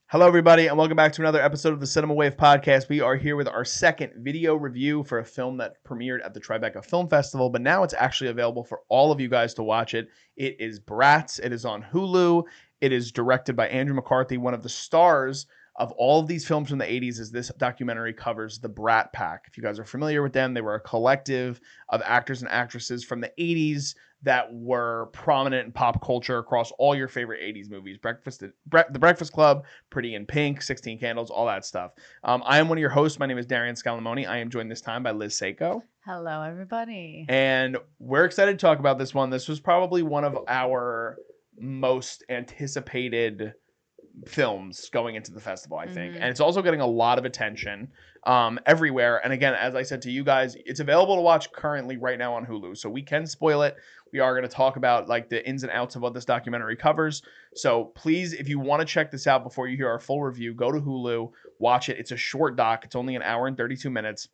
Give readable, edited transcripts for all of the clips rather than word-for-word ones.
Hello, everybody, and welcome back to another episode of the Cinema Wave podcast. We are here with our second video review for a film that premiered at the Tribeca Film Festival, but now it's actually available for all of you guys to watch it. It is Bratz. It is on Hulu. It is directed by Andrew McCarthy, one of the stars of all of these films from the 80s, as this documentary covers the Brat Pack. If you guys are familiar with them, they were a collective of actors and actresses from the 80s that were prominent in pop culture across all your favorite 80s movies. The Breakfast Club, Pretty in Pink, 16 Candles, all that stuff. I am one of your hosts. My name is Darian Liz. I am joined this time by Liz Seiko. Hello, everybody. And we're excited to talk about this one. This was probably one of our most anticipated films going into the festival, I think. And it's also getting a lot of attention everywhere. And again, as I said to you guys, it's available to watch currently right now on Hulu. So we can spoil it. We are going to talk about like the ins and outs of what this documentary covers. So please, if you want to check this out before you hear our full review, go to Hulu, watch it. It's a short doc. It's only an hour and 32 minutes.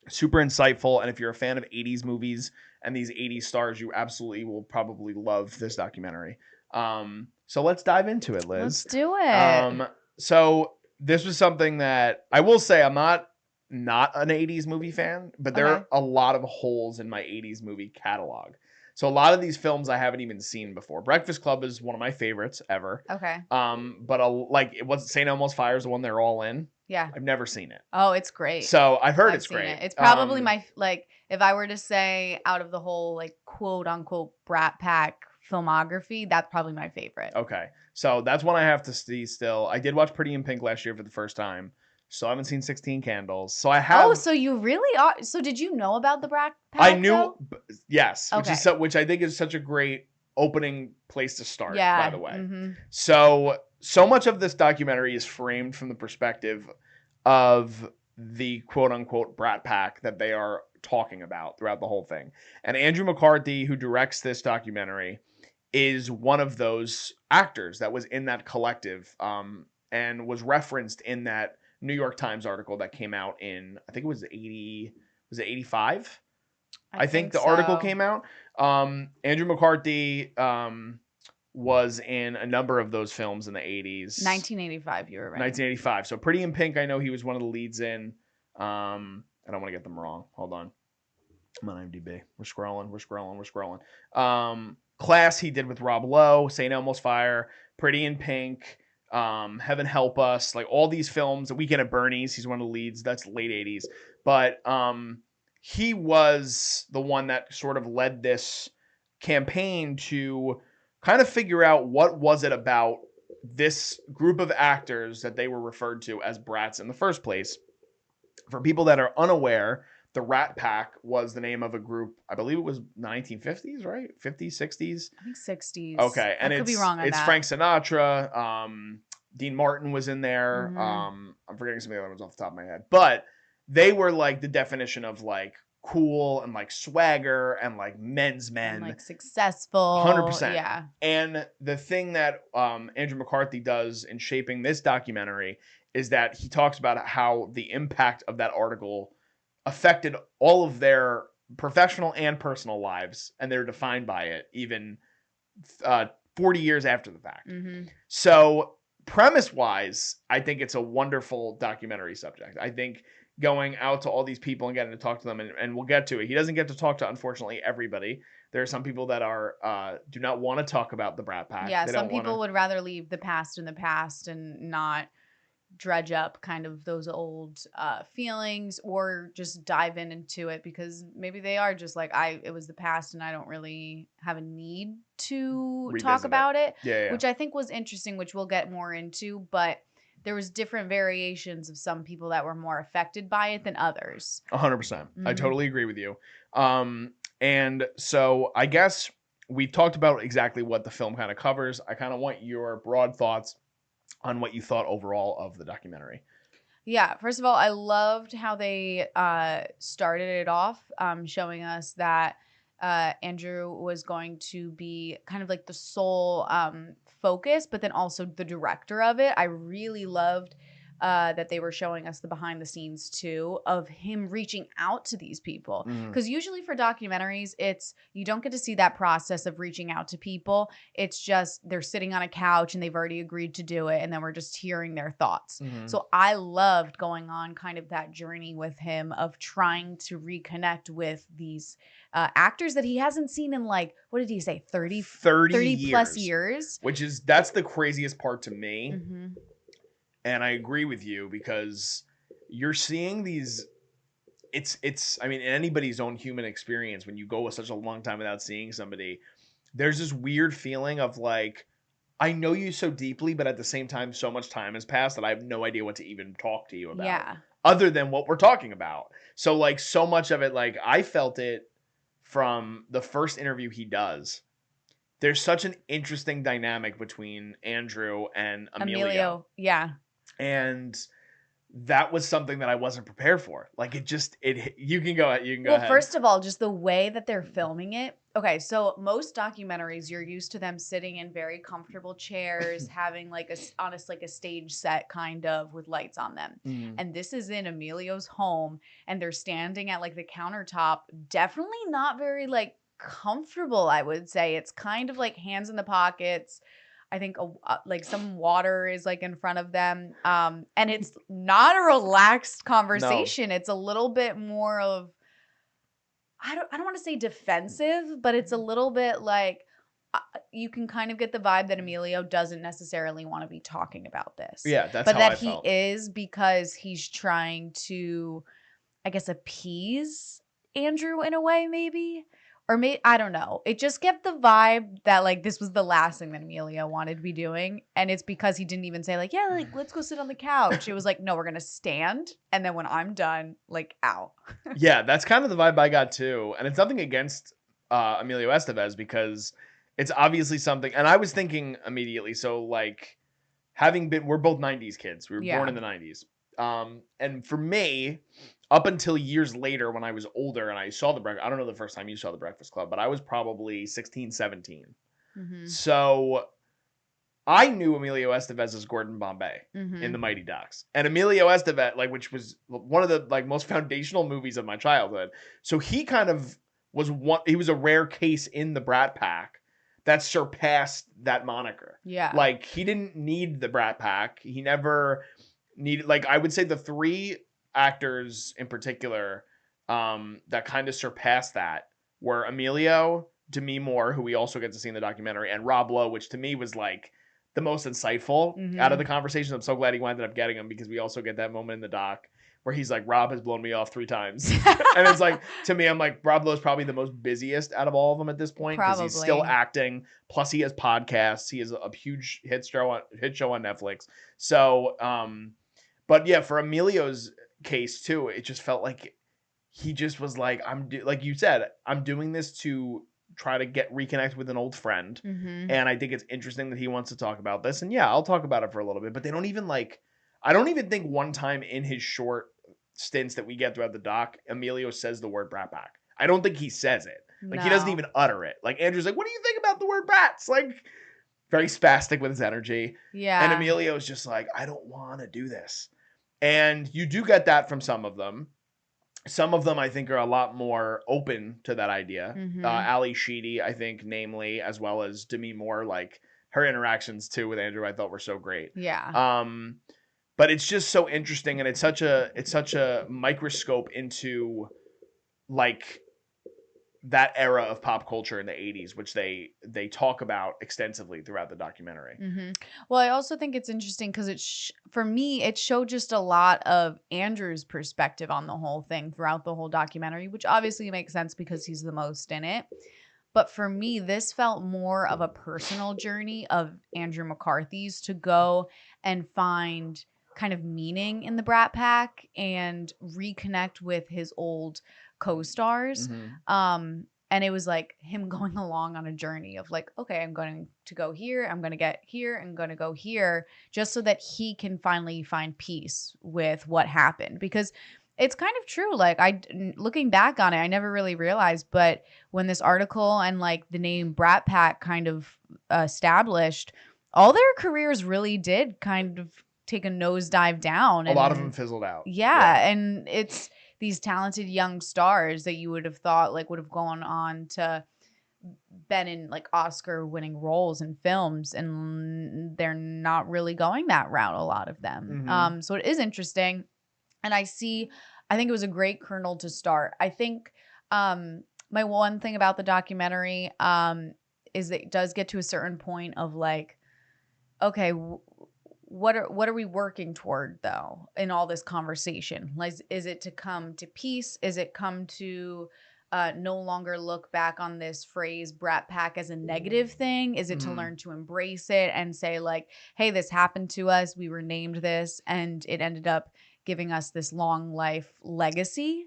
Super insightful. And if you're a fan of 80s movies and these 80s stars, you absolutely will probably love this documentary. So let's dive into it, Liz. Let's do it. So this was something that I will say I'm not an 80s movie fan, but there are a lot of holes in my 80s movie catalog. So a lot of these films I haven't even seen before. Breakfast Club is one of my favorites ever. Okay. But it wasn't St. Elmo's Fire is the one they're all in. Yeah. I've never seen it. Oh, it's great. So I've heard it's great. It's probably my if I were to say out of the whole quote unquote Brat Pack filmography, that's probably my favorite. Okay. So that's one I have to see still. I did watch Pretty in Pink last year for the first time. So I haven't seen 16 Candles. So I have. Oh, so you really are. So did you know about the Brat Pack? I knew. Yes. Okay. Which I think is such a great opening place to start, yeah. by the way. So much of this documentary is framed from the perspective of the quote unquote Brat Pack that they are talking about throughout the whole thing. And Andrew McCarthy, who directs this documentary, is one of those actors that was in that collective and was referenced in that New York Times article that came out in, I think it was 85? I think the article came out. Andrew McCarthy was in a number of those films in the 80s. 1985, you were right. 1985. So Pretty in Pink, I know he was one of the leads in. I don't want to get them wrong. Hold on. I'm on IMDb. We're scrolling. Class he did with Rob Lowe, St. Elmo's Fire, Pretty in Pink, Heaven Help Us, like all these films. The Weekend at Bernie's, he's one of the leads. That's late 80s. But he was the one that sort of led this campaign to kind of figure out what was it about this group of actors that they were referred to as brats in the first place. For people that are unaware, the Rat Pack was the name of a group. I believe it was 1950s, right? 50s, 60s? I think 60s. Okay. And I could be wrong on it's that. Frank Sinatra. Dean Martin was in there. I'm forgetting some of the other ones off the top of my head. But they were like the definition of like cool and like swagger and like men's men. And like successful. 100%. Yeah. And the thing that Andrew McCarthy does in shaping this documentary is that he talks about how the impact of that article affected all of their professional and personal lives, and they're defined by it even 40 years after the fact. So premise-wise, I think it's a wonderful documentary subject. I think going out to all these people and getting to talk to them, and we'll get to it. He doesn't get to talk to, unfortunately, everybody. There are some people that are do not want to talk about the Brat Pack. Yeah, some people would rather leave the past in the past and not dredge up kind of those old feelings, or just dive into it because maybe they are just like, it was the past and I don't really have a need to talk about it. Yeah. Which I think was interesting, which we'll get more into, but there was different variations of some people that were more affected by it than others. 100%. I totally agree with you. And so I guess we've talked about exactly what the film kind of covers. I kind of want your broad thoughts on what you thought overall of the documentary. Yeah, first of all, I loved how they started it off, showing us that Andrew was going to be kind of like the sole focus, but then also the director of it. I really loved that they were showing us the behind the scenes too of him reaching out to these people. Because usually for documentaries, you don't get to see that process of reaching out to people. It's just they're sitting on a couch and they've already agreed to do it, and then we're just hearing their thoughts. So I loved going on kind of that journey with him of trying to reconnect with these actors that he hasn't seen in like, what did he say, 30 plus years. That's the craziest part to me. And I agree with you, because you're seeing these, I mean, in anybody's own human experience, when you go such a long time without seeing somebody, there's this weird feeling of like, I know you so deeply, but at the same time, so much time has passed that I have no idea what to even talk to you about. Other than what we're talking about. So like, so much of it, like I felt it from the first interview he does. There's such an interesting dynamic between Andrew and Emilio. Yeah. And that was something that I wasn't prepared for. Like you can go ahead. Well, first of all, just the way that they're filming it. Okay, so most documentaries, you're used to them sitting in very comfortable chairs, having like a stage set kind of with lights on them. And this is in Emilio's home, and they're standing at like the countertop, definitely not very like comfortable, I would say. It's kind of like hands in the pockets. I think like some water is like in front of them. And it's not a relaxed conversation. No. It's a little bit more of, I don't want to say defensive, but it's a little bit like you can kind of get the vibe that Emilio doesn't necessarily want to be talking about this. Yeah, that's but how that I felt. He is, because he's trying to, I guess, appease Andrew in a way, maybe. Or maybe, I don't know. It just kept the vibe that like this was the last thing that Emilio wanted to be doing. And it's because he didn't even say like, yeah, like let's go sit on the couch. It was like, no, we're going to stand. And then when I'm done, like out. Yeah, that's kind of the vibe I got too. And it's nothing against Emilio Estevez, because it's obviously something. And I was thinking immediately. So like we're both 90s kids. We were born in the 90s. And for me, up until years later when I was older and I saw I don't know the first time you saw The Breakfast Club, but I was probably 16, 17. So I knew Emilio Estevez as Gordon Bombay in The Mighty Ducks. And Emilio Estevez, like, which was one of the like most foundational movies of my childhood. So he kind of he was a rare case in the Brat Pack that surpassed that moniker. Yeah. Like he didn't need the Brat Pack. He never needed, like, I would say the three actors in particular that kind of surpassed that were Emilio, Demi Moore, who we also get to see in the documentary, and Rob Lowe, which to me was like the most insightful out of the conversation. I'm so glad he ended up getting him, because we also get that moment in the doc where he's like, Rob has blown me off 3 times. And it's like, to me, I'm like, Rob Lowe's probably the most busiest out of all of them at this point, because he's still acting. Plus he has podcasts. He has a huge hit show on Netflix. So, but yeah, for Emilio's case too, it just felt like he just was like, like you said, I'm doing this to try to reconnect with an old friend. And I think it's interesting that he wants to talk about this. And yeah, I'll talk about it for a little bit, but they don't even like, I don't even think one time in his short stints that we get throughout the doc, Emilio says the word Brat Pack. I don't think he says it. Like, he doesn't even utter it. Like, Andrew's like, what do you think about the word brats? Like, very spastic with his energy. Yeah. And Emilio's just like, I don't want to do this. And you do get that from some of them. Some of them, I think, are a lot more open to that idea. Ali Sheedy, I think, namely, as well as Demi Moore, like, her interactions, too, with Andrew, I thought were so great. Yeah. But it's just so interesting, and it's such a microscope into, like, that era of pop culture in the 80s, which they talk about extensively throughout the documentary. Well, I also think it's interesting because for me, it showed just a lot of Andrew's perspective on the whole thing throughout the whole documentary, which obviously makes sense because he's the most in it. But for me, this felt more of a personal journey of Andrew McCarthy's to go and find kind of meaning in the Brat Pack and reconnect with his old co-stars. And it was like him going along on a journey of like, okay, I'm going to go here, I'm going to get here, I'm going to go here, just so that he can finally find peace with what happened. Because it's kind of true. Like, looking back on it, I never really realized, but when this article and like the name Brat Pack kind of established, all their careers really did kind of take a nosedive down. A lot of them fizzled out. Yeah, and it's these talented young stars that you would have thought like would have gone on to been in like Oscar winning roles in films, and they're not really going that route, a lot of them. Mhm. So it is interesting. And I think it was a great kernel to start. I think my one thing about the documentary is that it does get to a certain point of like, okay, what are we working toward though in all this conversation? Like, is it to come to peace? Is it come to no longer look back on this phrase Brat Pack as a negative thing? Is it to learn to embrace it and say like, hey, this happened to us. We were named this and it ended up giving us this long life legacy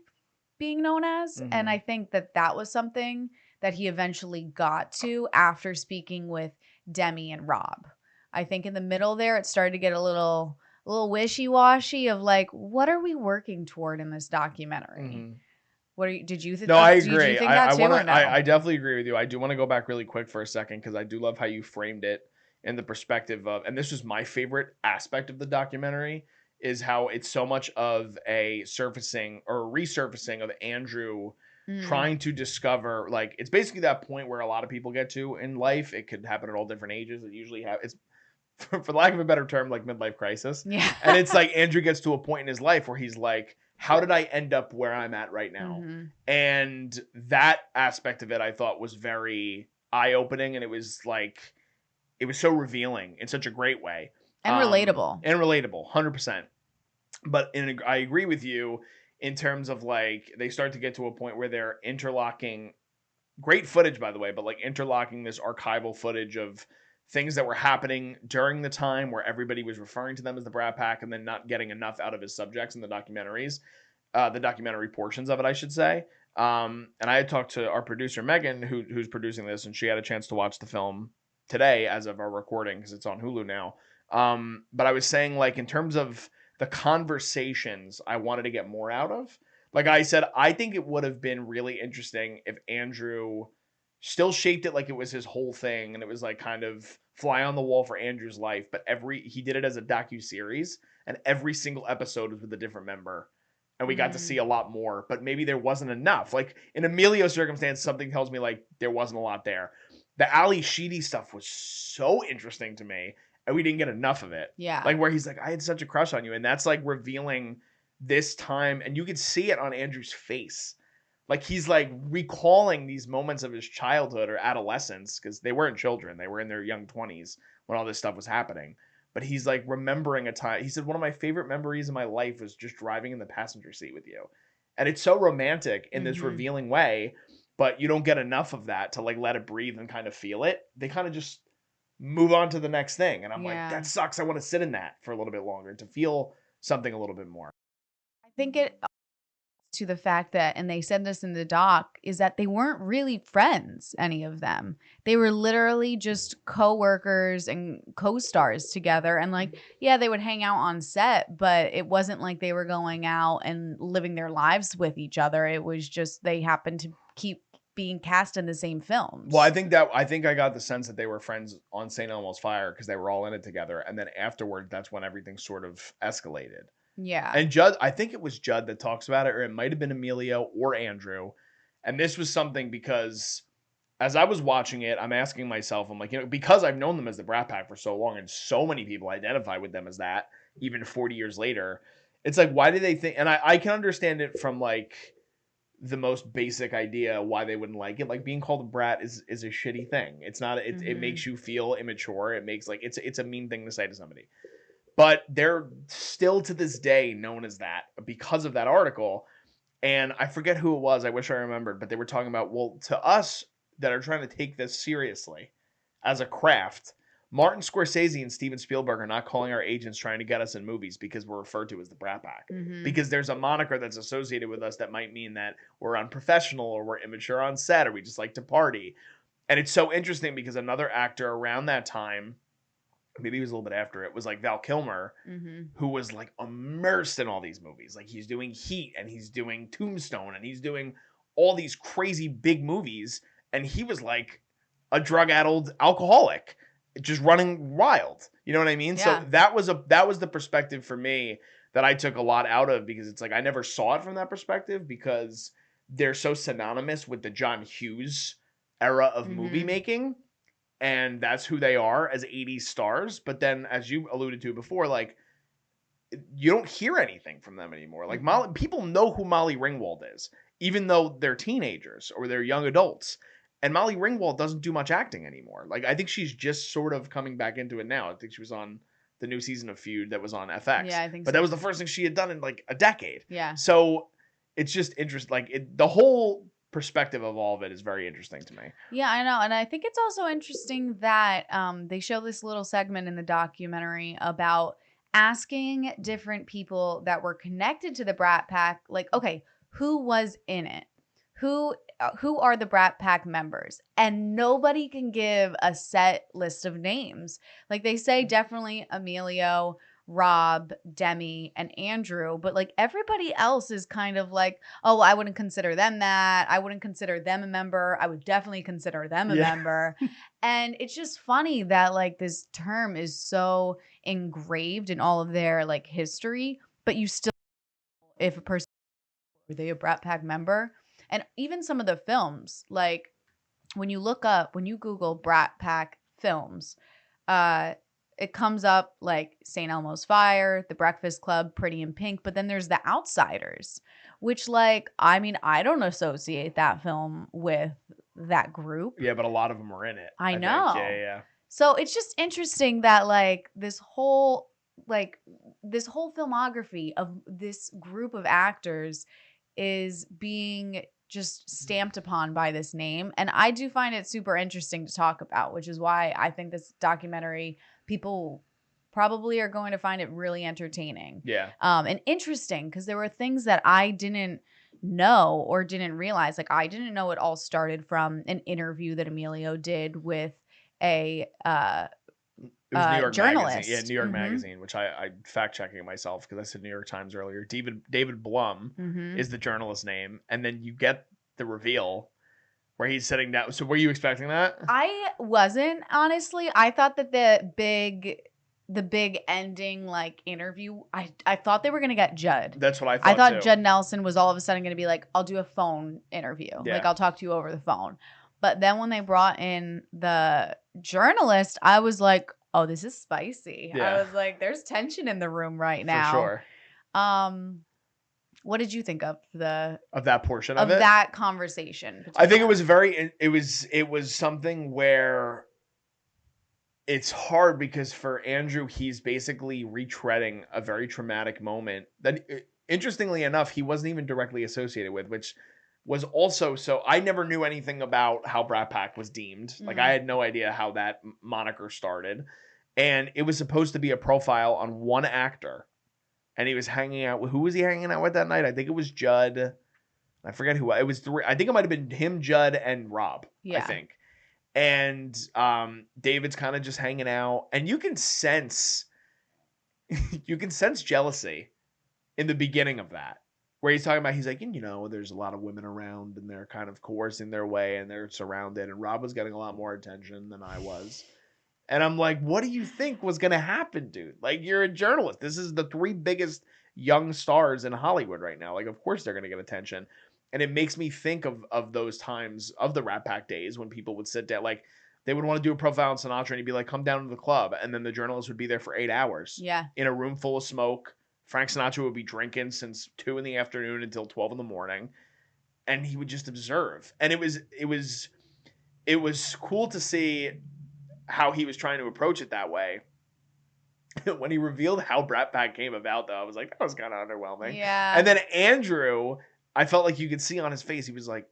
being known as. And I think that was something that he eventually got to after speaking with Demi and Rob. I think in the middle there, it started to get a little wishy-washy of like, what are we working toward in this documentary? What did you think? No, I agree. Did you think that too, or no? I definitely agree with you. I do want to go back really quick for a second because I do love how you framed it in the perspective of, and this was my favorite aspect of the documentary, is how it's so much of a surfacing or resurfacing of Andrew trying to discover, like, it's basically that point where a lot of people get to in life. It could happen at all different ages. It usually it's for the lack of a better term, like midlife crisis. Yeah. And it's like Andrew gets to a point in his life where he's like, how did I end up where I'm at right now? And that aspect of it I thought was very eye-opening, and it was so revealing in such a great way. And relatable. 100%. But I agree with you in terms of like they start to get to a point where they're interlocking, great footage by the way, but like interlocking this archival footage of things that were happening during the time where everybody was referring to them as the Brat Pack and then not getting enough out of his subjects in the documentaries, the documentary portions of it, I should say. And I had talked to our producer, Megan, who's producing this, and she had a chance to watch the film today as of our recording because it's on Hulu now. But I was saying, like, in terms of the conversations I wanted to get more out of, like I said, I think it would have been really interesting if Andrew still shaped it like it was his whole thing and it was like kind of fly on the wall for Andrew's life, but he did it as a docu-series and every single episode was with a different member. And we got to see a lot more, but maybe there wasn't enough. Like in Emilio's circumstance, something tells me like there wasn't a lot there. The Ali Sheedy stuff was so interesting to me, and we didn't get enough of it. Yeah. Like where he's like, I had such a crush on you. And that's like revealing this time. And you could see it on Andrew's face. Like he's like recalling these moments of his childhood or adolescence, because they weren't children. They were in their young 20s when all this stuff was happening. But he's like remembering a time. He said, one of my favorite memories in my life was just driving in the passenger seat with you. And it's so romantic in this revealing way, but you don't get enough of that to like let it breathe and kind of feel it. They kind of just move on to the next thing. And I'm like, that sucks. I want to sit in that for a little bit longer to feel something a little bit more. I think it to the fact that, and they said this in the doc, is that they weren't really friends, any of them. They were literally just co-workers and co-stars together. And like, yeah, they would hang out on set, but it wasn't like they were going out and living their lives with each other. It was just they happened to keep being cast in the same films. Well, I think I got the sense that they were friends on St. Elmo's Fire because they were all in it together. And then afterward, that's when everything sort of escalated. Yeah. And Judd, I think it was Judd that talks about it, or it might have been Emilio or Andrew. And this was something because as I was watching it, I'm asking myself, I'm like, because I've known them as the Brat Pack for so long and so many people identify with them as that, even 40 years later, it's like, why do they think, and I can understand it from like the most basic idea why they wouldn't like it. Like being called a brat is a shitty thing. It's not, it makes you feel immature. It makes like, it's a mean thing to say to somebody. But they're still to this day known as that because of that article. And I forget who it was. I wish I remembered. But they were talking about, well, to us that are trying to take this seriously as a craft, Martin Scorsese and Steven Spielberg are not calling our agents trying to get us in movies because we're referred to as the Brat Pack. Because there's a moniker that's associated with us that might mean that we're unprofessional or we're immature on set or we just like to party. And it's so interesting because another actor around that time, maybe it was a little bit after it, was like Val Kilmer, who was like immersed in all these movies. Like he's doing Heat and he's doing Tombstone and he's doing all these crazy big movies. And he was like a drug-addled alcoholic. just running wild. You know what I mean? Yeah. So that was the perspective for me that I took a lot out of, because it's like I never saw it from that perspective, because they're so synonymous with the John Hughes era of movie making, and that's who they are as 80s stars. But then, as you alluded to before, like, you don't hear anything from them anymore. Like, people know who Molly Ringwald is, even though they're teenagers or they're young adults. And Molly Ringwald doesn't do much acting anymore. Like, I think she's just sort of coming back into it now. I think she was on the new season of Feud that was on FX. Yeah, I think but so. that was the first thing she had done in like a decade. Yeah. So it's just interesting. Like, the whole perspective of all of it is very interesting to me. Yeah, I know. And I think it's also interesting that they show this little segment in the documentary about asking different people that were connected to the Brat Pack, like, okay, who was in it? Who are the Brat Pack members? And nobody can give a set list of names. Like, they say definitely Emilio, Rob, Demi, and Andrew, but like everybody else is kind of like, oh, I wouldn't consider them that. I wouldn't consider them a member. I would definitely consider them a member. And it's just funny that like this term is so engraved in all of their like history, but you still, if a person, were they a Brat Pack member? And even some of the films, like when you Google Brat Pack films, it comes up like St. Elmo's Fire, The Breakfast Club, Pretty in Pink, but then there's The Outsiders, which, like, I mean, I don't associate that film with that group. Yeah, but a lot of them were in it. I know. Think. Yeah. So it's just interesting that like this whole filmography of this group of actors is being just stamped upon by this name. And I do find it super interesting to talk about, which is why I think this documentary, people probably are going to find it really entertaining. Yeah. And interesting, because there were things that I didn't know or didn't realize. Like, I didn't know it all started from an interview that Emilio did with a it was New York journalist. Magazine. Yeah, New York Magazine, which I fact checking myself because I said New York Times earlier. David Blum is the journalist name, and then you get the reveal where he's sitting down. So were you expecting that? I wasn't, honestly. I thought that the big ending like interview, I thought they were gonna get Judd. That's what I thought. I thought too. Judd Nelson was all of a sudden gonna be like, I'll do a phone interview. Yeah. Like, I'll talk to you over the phone. But then when they brought in the journalist, I was like, oh, this is spicy. Yeah. I was like, there's tension in the room right now. For sure. What did you think of that portion of it? that conversation? I think it was it was something where it's hard because for Andrew, he's basically retreading a very traumatic moment that, interestingly enough, he wasn't even directly associated with, which was also, so I never knew anything about how Brat Pack was deemed. Like, I had no idea how that moniker started. And it was supposed to be a profile on one actor. And he was hanging out with, who was he hanging out with that night? I think it was Judd. I forget who. It was three. I think it might have been him, Judd, and Rob. Yeah. I think. And David's kind of just hanging out. And you can sense jealousy in the beginning of that. Where he's talking about, he's like, you know, there's a lot of women around and they're kind of coercing their way and they're surrounded. And Rob was getting a lot more attention than I was. And I'm like, what do you think was going to happen, dude? Like, you're a journalist. This is the three biggest young stars in Hollywood right now. Like, of course they're going to get attention. And it makes me think of those times of the Rat Pack days when people would sit down. Like, they would want to do a profile on Sinatra and he'd be like, come down to the club. And then the journalist would be there for 8 hours. Yeah. In a room full of smoke. Frank Sinatra would be drinking since 2 p.m. until 12 a.m. And he would just observe. And it was cool to see how he was trying to approach it that way. When he revealed how Brat Pack came about, though, I was like, that was kind of underwhelming. Yeah. And then Andrew, I felt like you could see on his face, he was like,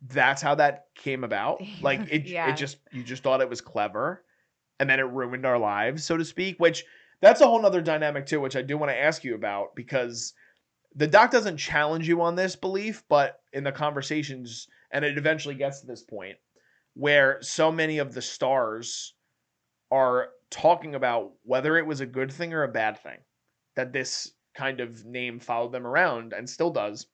that's how that came about. Like, you just thought it was clever. And then it ruined our lives, so to speak, which that's a whole nother dynamic too, which I do want to ask you about, because the doc doesn't challenge you on this belief, but in the conversations, and it eventually gets to this point where so many of the stars are talking about whether it was a good thing or a bad thing that this kind of name followed them around and still does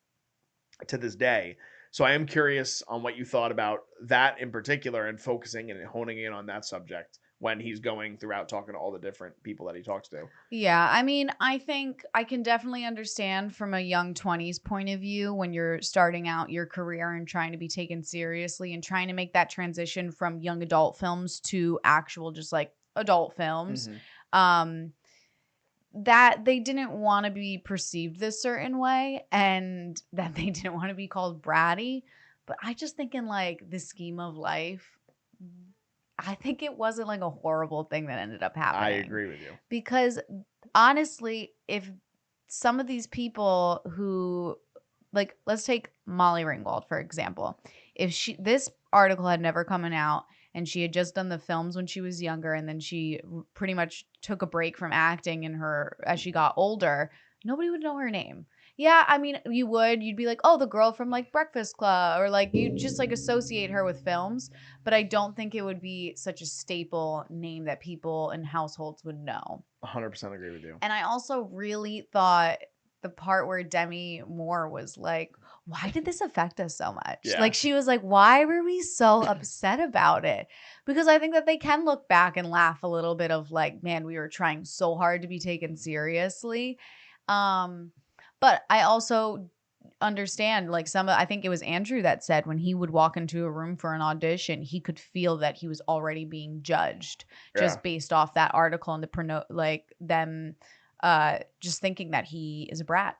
to this day. So I am curious on what you thought about that in particular and focusing and honing in on that subject when he's going throughout talking to all the different people that he talks to. Yeah, I mean, I think I can definitely understand from a young 20s point of view when you're starting out your career and trying to be taken seriously and trying to make that transition from young adult films to actual just like adult films. Um that they didn't want to be perceived this certain way and that they didn't want to be called bratty. But I just think in like the scheme of life, I think it wasn't like a horrible thing that ended up I happening. agree with you. Because honestly, if some of these people who like let's take Molly Ringwald for example. If this article had never come out and she had just done the films when she was younger and then she pretty much took a break from acting in her as she got older, nobody would know her name. Yeah, I mean, you'd be like, oh, the girl from like Breakfast Club, or like you just like associate her with films. But I don't think it would be such a staple name that people in households would know. 100% agree with you. And I also really thought the part where Demi Moore was like, why did this affect us so much? Yeah. Like she was like, why were we so upset about it? Because I think that they can look back and laugh a little bit of like, man, we were trying so hard to be taken seriously. But I also understand like I think it was Andrew that said when he would walk into a room for an audition, he could feel that he was already being judged just based off that article and them just thinking that he is a brat.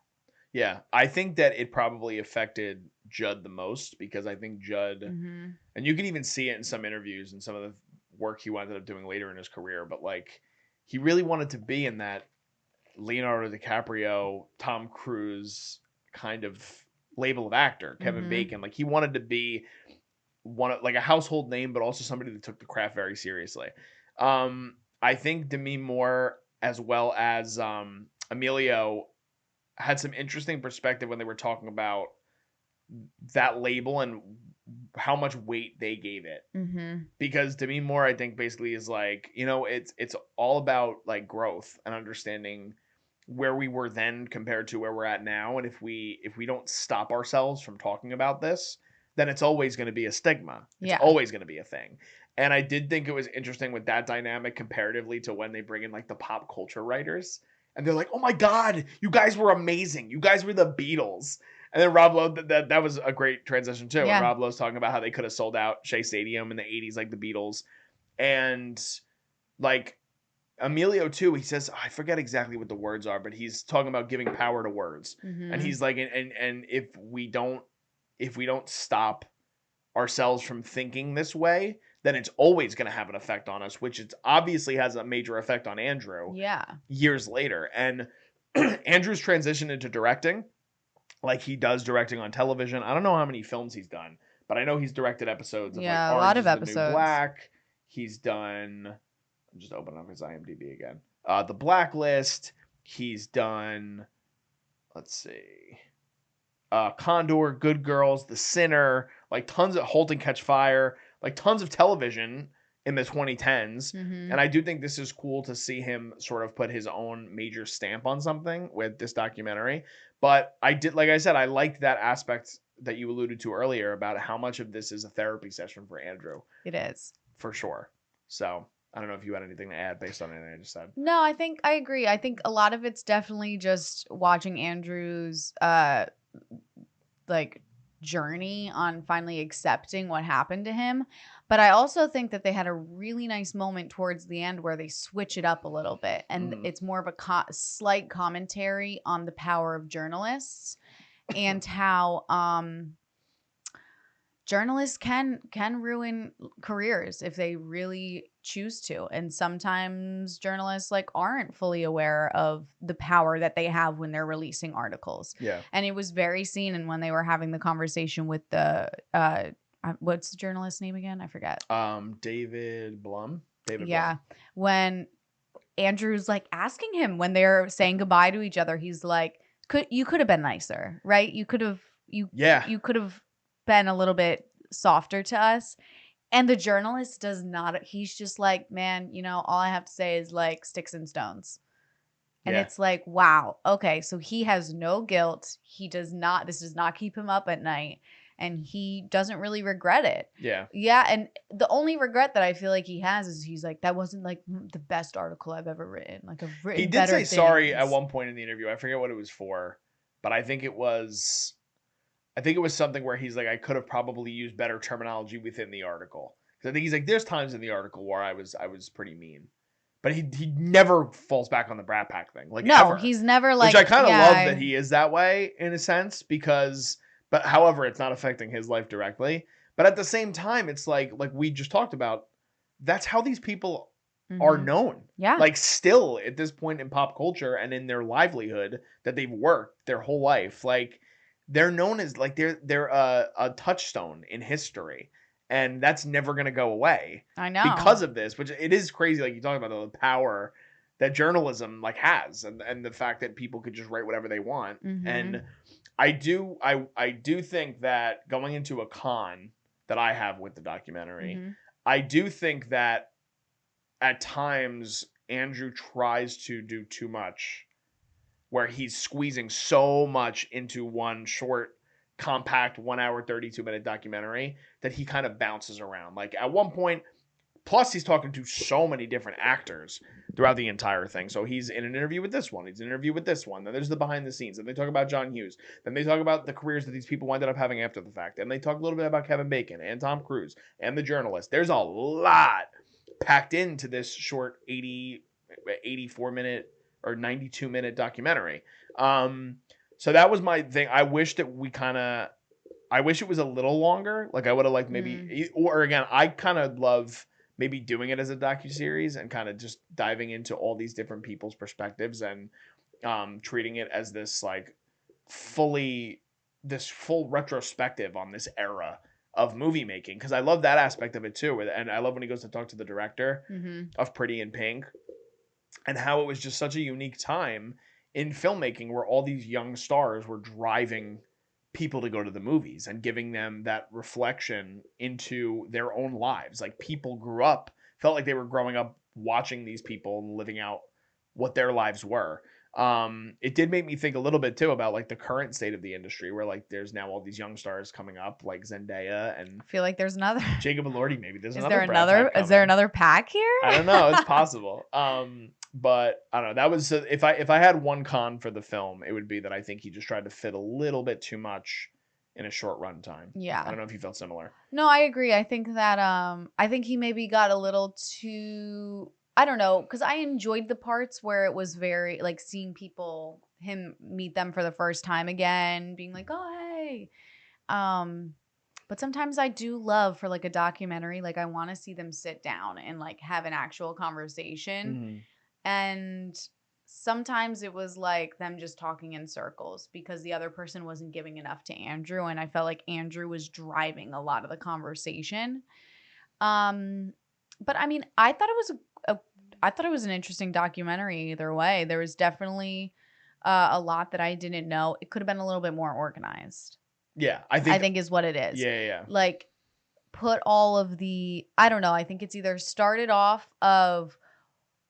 Yeah, I think that it probably affected Judd the most because I think Judd, Mm-hmm. and you can even see it in some interviews and some of the work he ended up doing later in his career, but like he really wanted to be in that Leonardo DiCaprio, Tom Cruise kind of label of actor, Kevin Mm-hmm. Bacon. Like he wanted to be like a household name, but also somebody that took the craft very seriously. I think Demi Moore as well as Emilio had some interesting perspective when they were talking about that label and how much weight they gave it. Mm-hmm. Because Demi Moore, I think, basically is like, it's all about like growth and understanding where we were then compared to where we're at now. And if we don't stop ourselves from talking about this, then it's always going to be a stigma. It's always going to be a thing. And I did think it was interesting with that dynamic comparatively to when they bring in like the pop culture writers. And they're like, oh my God, you guys were amazing. You guys were the Beatles. And then Rob Lowe, that was a great transition too. Yeah. And Rob Lowe's talking about how they could have sold out Shea Stadium in the 80s like the Beatles. And like Emilio too, he says, I forget exactly what the words are, but he's talking about giving power to words. Mm-hmm. And he's like, and if we don't stop ourselves from thinking this way, then it's always going to have an effect on us, which it obviously has a major effect on Andrew. Yeah. Years later. And Andrew's transition into directing, like he does directing on television. I don't know how many films he's done, but I know he's directed episodes of like a Orange lot is of the episodes. New Black. He's done, I'm just opening up his IMDb again. The Blacklist. He's done, let's see, Condor, Good Girls, The Sinner, like tons of Halt and Catch Fire, like tons of television in the 2010s. Mm-hmm. And I do think this is cool to see him sort of put his own major stamp on something with this documentary. But I did, like I said, I liked that aspect that you alluded to earlier about how much of this is a therapy session for Andrew. It is. For sure. So I don't know if you had anything to add based on anything I just said. No, I think I agree. I think a lot of it's definitely just watching Andrew's like journey on finally accepting what happened to him. But I also think that they had a really nice moment towards the end where they switch it up a little bit. And it's more of a slight commentary on the power of journalists and how journalists can ruin careers if they really choose to. And sometimes journalists like aren't fully aware of the power that they have when they're releasing articles. Yeah. And it was very seen. And when they were having the conversation with the what's the journalist's name again? I forget. David Blum. David Yeah. Blum. When Andrew's like asking him when they're saying goodbye to each other, he's like, you could have been nicer, right? You could have you could have been a little bit softer to us. And the journalist does not, he's just like, man, all I have to say is like sticks and stones. And it's like, wow, okay, so he has no guilt. This does not keep him up at night. and he doesn't really regret it. Yeah. Yeah, and the only regret that I feel like he has is he's like, that wasn't like the best article I've ever written. Like, I've written He did better say sorry at things. one point in the interview. I forget what it was for, but I think it was something where he's like, I could have probably used better terminology within the article. Because I think he's like, there's times in the article where I was pretty mean. But he never falls back on the Brat Pack thing. Like, No, ever. he's never like, which I kind of yeah, love that he is that way in a sense, because, but however, it's not affecting his life directly. But at the same time, it's like we just talked about, that's how these people are known. Yeah. Like, still at this point in pop culture and in their livelihood that they've worked their whole life, like, they're known as, like, they're a touchstone in history. And that's never going to go away. I know. Because of this, which it is crazy, like you talk about the power that journalism like has, and the fact that people could just write whatever they want. And I do think that going into a con that I have with the documentary, I do think that at times Andrew tries to do too much, where he's squeezing so much into one short, compact 1 hour 32-minute documentary that he kind of bounces around. Like, at one point, plus he's talking to so many different actors throughout the entire thing. So he's in an interview with this one, he's in an interview with this one, then there's the behind the scenes, then they talk about John Hughes, then they talk about the careers that these people ended up having after the fact, and they talk a little bit about Kevin Bacon and Tom Cruise and the journalist. There's a lot packed into this short 84-minute or 92-minute documentary. So that was my thing. I wish that I wish it was a little longer. Like, I would have liked maybe, or again, I kind of love maybe doing it as a docuseries and kind of just diving into all these different people's perspectives and treating it as this like full retrospective on this era of movie making. Cause I love that aspect of it too. And I love when he goes to talk to the director of Pretty in Pink and how it was just such a unique time in filmmaking where all these young stars were driving people to go to the movies and giving them that reflection into their own lives. Like, people felt like they were growing up watching these people and living out what their lives were. It did make me think a little bit too about like the current state of the industry, where like there's now all these young stars coming up, like Zendaya and I feel like there's another Jacob Elordi. Maybe is there another pack here? I don't know. It's possible. But I don't know. That was if I had one con for the film, it would be that I think he just tried to fit a little bit too much in a short run time. Yeah. I don't know if you felt similar. No, I agree. I think that I think he maybe got a little too, I don't know, because I enjoyed the parts where it was very like seeing him meet them for the first time again, being like, oh hey. But sometimes I do love for like a documentary, like I want to see them sit down and like have an actual conversation. And sometimes it was like them just talking in circles because the other person wasn't giving enough to Andrew. And I felt like Andrew was driving a lot of the conversation. But I mean, I thought it was an interesting documentary either way. There was definitely a lot that I didn't know. It could have been a little bit more organized. Yeah, I think is what it is. Yeah. Like, put all of I don't know. I think it's either started off of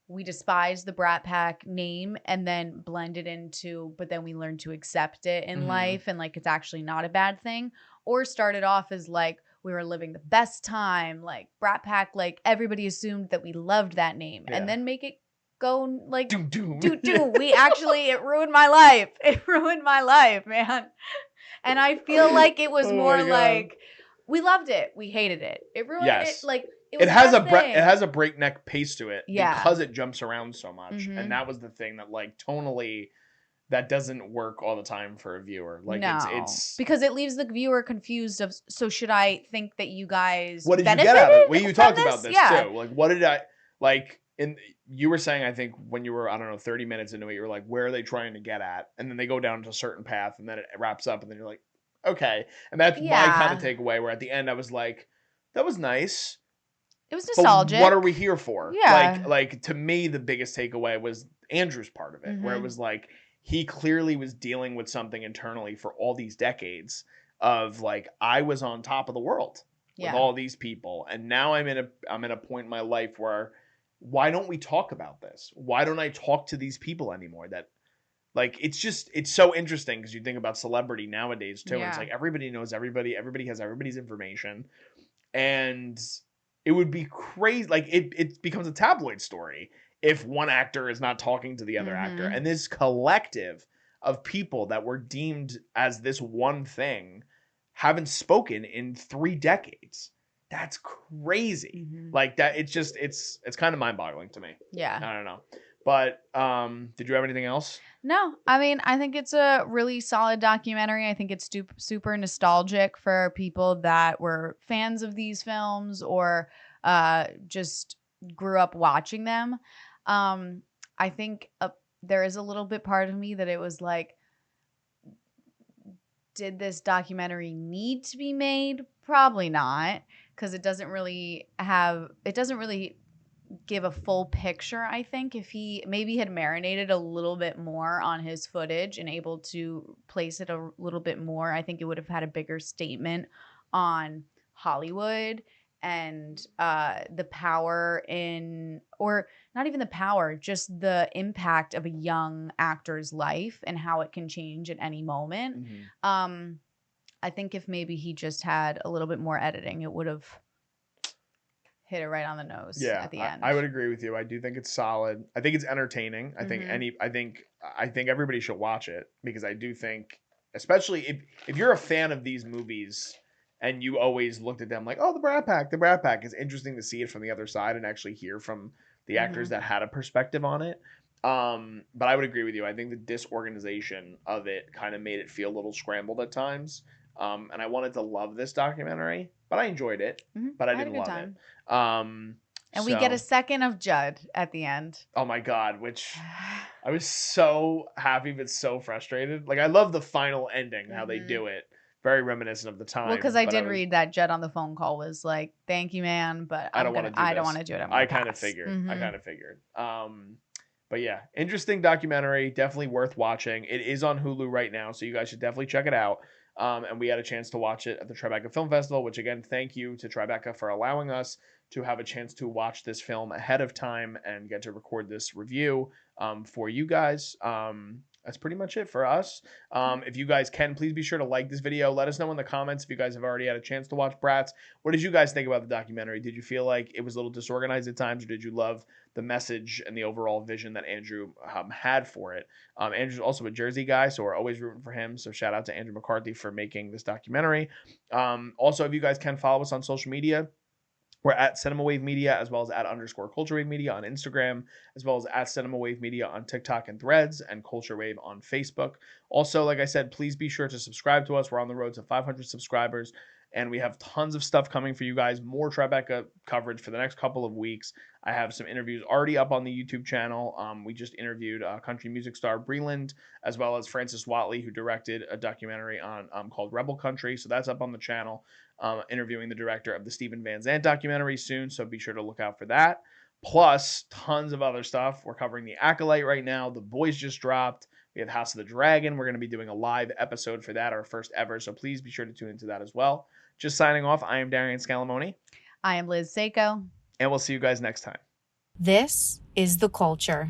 we despise the Brat Pack name and then blend it into, but then we learn to accept it in life and like it's actually not a bad thing, or started off as like we were living the best time, like Brat Pack, like everybody assumed that we loved that name and then make it go like doom. We actually, it ruined my life. It ruined my life, man. And I feel like it was more like we loved it, we hated it. It ruined it. Like it has a breakneck pace to it because it jumps around so much. And that was the thing that like tonally that doesn't work all the time for a viewer. Like it's because it leaves the viewer confused of, so should I think that you guys what did you get out of it? Well, you talked about this too. Like what did I like you were saying, I think when you were, I don't know, 30 minutes into it, you were like, where are they trying to get at? And then they go down to a certain path and then it wraps up and then you're like, okay. And that's my kind of takeaway, where at the end I was like, that was nice. It was nostalgic. But what are we here for? Yeah. Like to me, the biggest takeaway was Andrew's part of it, where it was like, he clearly was dealing with something internally for all these decades of like, I was on top of the world with all these people. And now I'm in a point in my life where, why don't we talk about this? Why don't I talk to these people anymore that Like, it's so interesting because you think about celebrity nowadays too. And it's Yeah. like everybody knows everybody. Everybody has everybody's information. And it would be crazy. Like, it becomes a tabloid story if one actor is not talking to the other actor. Mhm. And this collective of people that were deemed as this one thing haven't spoken in 3 decades. That's crazy. Mhm. Like, that, it's kind of mind-boggling to me. Yeah. I don't know. But did you have anything else? No, I mean, I think it's a really solid documentary. I think it's super nostalgic for people that were fans of these films or just grew up watching them. I think there is a little bit part of me that it was like, did this documentary need to be made? Probably not, because it doesn't really give a full picture. I think if he maybe had marinated a little bit more on his footage and able to place it a little bit more, I think it would have had a bigger statement on Hollywood and the power in, or not even the power, just the impact of a young actor's life and how it can change at any moment. Mm-hmm. I think if maybe he just had a little bit more editing, it would have hit it right on the nose Yeah, at the end. I would agree with you. I do think it's solid. I think it's entertaining. Mhm. I think everybody should watch it because I do think, especially if you're a fan of these movies and you always looked at them like, oh, the Brat Pack, it's interesting to see it from the other side and actually hear from the actors Mhm. that had a perspective on it. But I would agree with you. I think the disorganization of it kind of made it feel a little scrambled at times. And I wanted to love this documentary, but I enjoyed it, Mhm. but I I had a didn't good love it. time. And we get a So, second of Judd at the end. oh my God, which I was so happy but so frustrated. Like, I love the final ending, how they Mhm. do it. Very reminiscent of the Well, because time, I but did read that Judd on the phone call was like, "Thank you, man, but I don't want to do I don't this. want to do it. I'm I gonna kind of pass." figured. I Mhm. kind of figured. But yeah, interesting documentary. Definitely worth watching. It is on Hulu right now, so you guys should definitely check it out. And we had a chance to watch it at the Tribeca Film Festival, which again, thank you to Tribeca for allowing us to have a chance to watch this film ahead of time and get to record this review for you guys. That's pretty much it for us. If you guys can, please be sure to like this video. Let us know in the comments if you guys have already had a chance to watch Bratz. What did you guys think about the documentary? Did you feel like it was a little disorganized at times, or did you love the message and the overall vision that Andrew had for it? Andrew's also a Jersey guy, so we're always rooting for him. So shout out to Andrew McCarthy for making this documentary. Also, if you guys can follow us on social media, we're at Cinema Wave Media, as well as at _Culture Wave Media on Instagram, as well as at Cinema Wave Media on TikTok and Threads, and Culture Wave on Facebook. Also, like I said, please be sure to subscribe to us. We're on the road to 500 subscribers, and we have tons of stuff coming for you guys. More Tribeca coverage for the next couple of weeks. I have some interviews already up on the YouTube channel. We just interviewed country music star Breland, as well as Francis Watley, who directed a documentary on called Rebel Country. So that's up on the channel. Interviewing the director of the Steven Van Zandt documentary soon, so be sure to look out for that. Plus, tons of other stuff. We're covering The Acolyte right now. The Boys just dropped. We have House of the Dragon. We're going to be doing a live episode for that, our first ever, so please be sure to tune into that as well. Just signing off, I am Darian Scalamoni. I am Liz Seiko. And we'll see you guys next time. This is the culture.